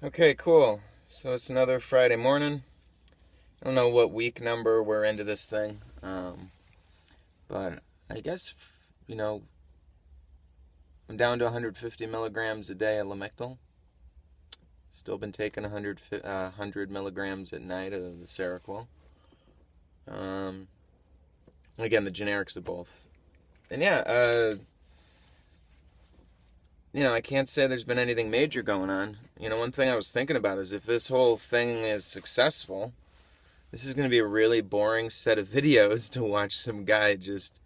Okay, cool. So it's another Friday morning. I don't know what week number we're into this thing, but I guess, you know, I'm down to 150 milligrams a day of Lamictal. Still been taking 100 milligrams at night of the Seroquel. Um, Again, the generics of both. And yeah, I can't say there's been anything major going on. One thing I was thinking about is if this whole thing is successful, this is going to be a really boring set of videos to watch some guy just,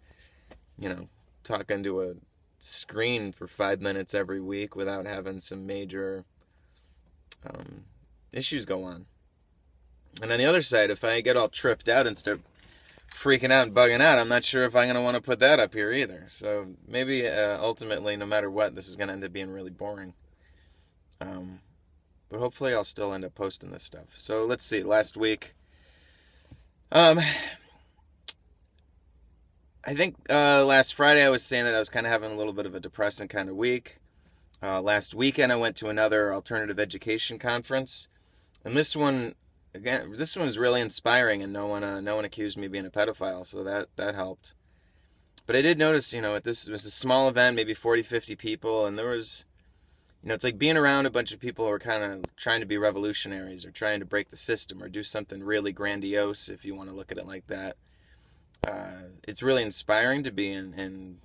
talk into a screen for 5 minutes every week without having some major issues go on. And on the other side, if I get all tripped out and start freaking out and bugging out, I'm not sure if I'm going to want to put that up here either. So maybe ultimately, no matter what, this is going to end up being really boring. But hopefully I'll still end up posting this stuff. So let's see. Last week, I think last Friday I was saying that I was kind of having a little bit of a depressing kind of week. Last weekend I went to another alternative education conference. And this one was really inspiring, and no one accused me of being a pedophile, so that helped. But I did notice, it was a small event, maybe 40, 50 people, and there was, it's like being around a bunch of people who are kind of trying to be revolutionaries or trying to break the system or do something really grandiose, if you want to look at it like that. It's really inspiring to be in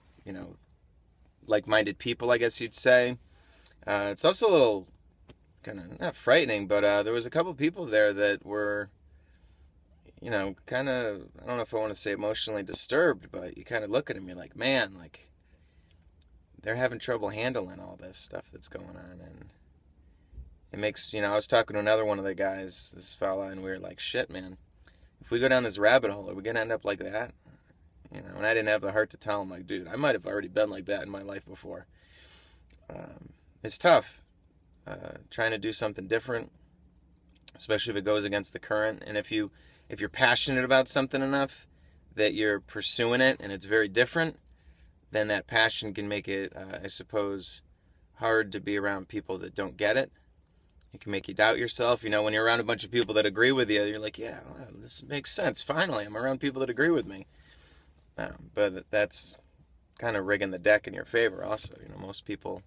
like-minded people, I guess you'd say. It's also a little kind of not frightening, but there was a couple people there that were, kind of, I don't know if I want to say emotionally disturbed, but you kind of look at them, you're like, man, like, they're having trouble handling all this stuff that's going on, and it makes, I was talking to another one of the guys, this fella, and we were like, shit, man, if we go down this rabbit hole, are we going to end up like that? And I didn't have the heart to tell him, like, dude, I might have already been like that in my life before. It's tough. Trying to do something different, especially if it goes against the current. And if you're passionate about something enough that you're pursuing it and it's very different, then that passion can make it, I suppose, hard to be around people that don't get it. It can make you doubt yourself. When you're around a bunch of people that agree with you, you're like, yeah, well, this makes sense. Finally, I'm around people that agree with me. But that's kind of rigging the deck in your favor also. Most people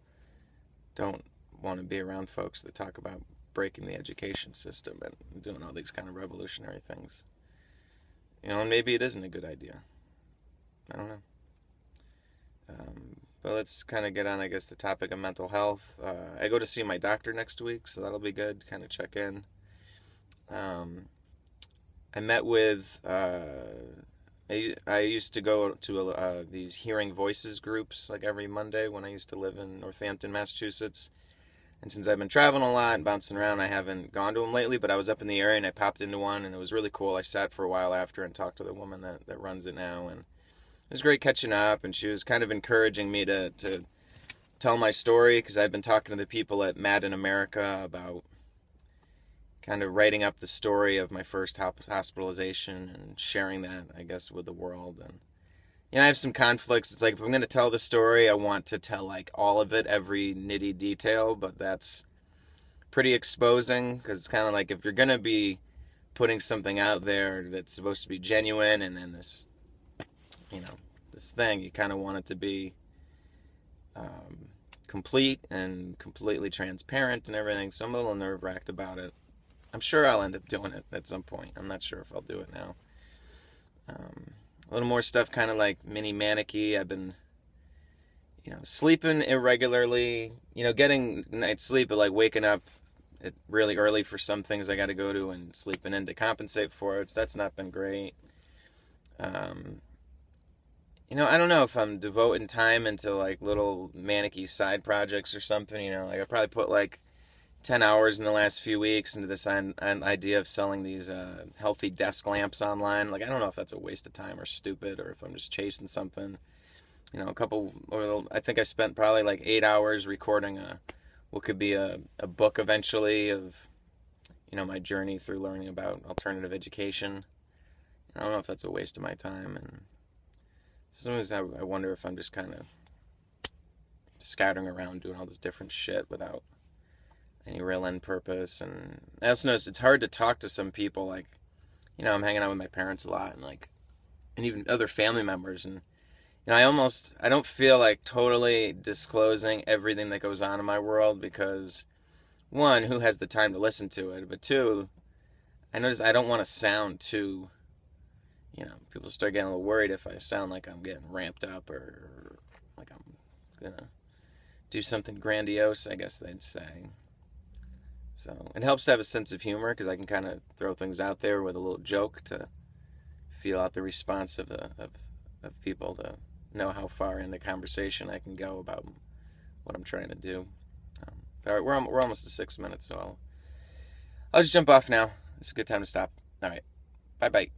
don't want to be around folks that talk about breaking the education system and doing all these kind of revolutionary things. And maybe it isn't a good idea. I don't know. But let's kind of get on, I guess, the topic of mental health. I go to see my doctor next week, so that'll be good, kind of check in. I met with, I used to go to these hearing voices groups like every Monday when I used to live in Northampton, Massachusetts. And since I've been traveling a lot and bouncing around, I haven't gone to them lately, but I was up in the area and I popped into one and it was really cool. I sat for a while after and talked to the woman that runs it now, and it was great catching up, and she was kind of encouraging me to tell my story, because I've been talking to the people at Mad in America about kind of writing up the story of my first hospitalization and sharing that, I guess, with the world. And I have some conflicts. It's like, if I'm going to tell the story, I want to tell like all of it, every nitty detail, but that's pretty exposing, because it's kind of like, if you're going to be putting something out there that's supposed to be genuine, and then this, this thing, you kind of want it to be complete and completely transparent and everything. So I'm a little nerve-wracked about it. I'm sure I'll end up doing it at some point. I'm not sure if I'll do it now. A little more stuff, kind of like mini manicky. I've been, sleeping irregularly, getting night's sleep, but like waking up really early for some things I got to go to and sleeping in to compensate for it. So that's not been great. I don't know if I'm devoting time into like little manicky side projects or something. Like I probably put like 10 hours in the last few weeks into this idea of selling these healthy desk lamps online. Like, I don't know if that's a waste of time or stupid, or if I'm just chasing something. I think I spent probably like 8 hours recording what could be a book eventually of, my journey through learning about alternative education. I don't know if that's a waste of my time. And sometimes I wonder if I'm just kind of scattering around doing all this different shit without, any real end purpose. And I also noticed it's hard to talk to some people. Like, I'm hanging out with my parents a lot, and even other family members, and I don't feel like totally disclosing everything that goes on in my world, because one, who has the time to listen to it? But two, I notice I don't want to sound too, people start getting a little worried if I sound like I'm getting ramped up, or like I'm gonna do something grandiose, I guess they'd say. So it helps to have a sense of humor, because I can kind of throw things out there with a little joke to feel out the response of people, to know how far into conversation I can go about what I'm trying to do. All right, we're almost to 6 minutes, so I'll just jump off now. It's a good time to stop. All right, bye bye.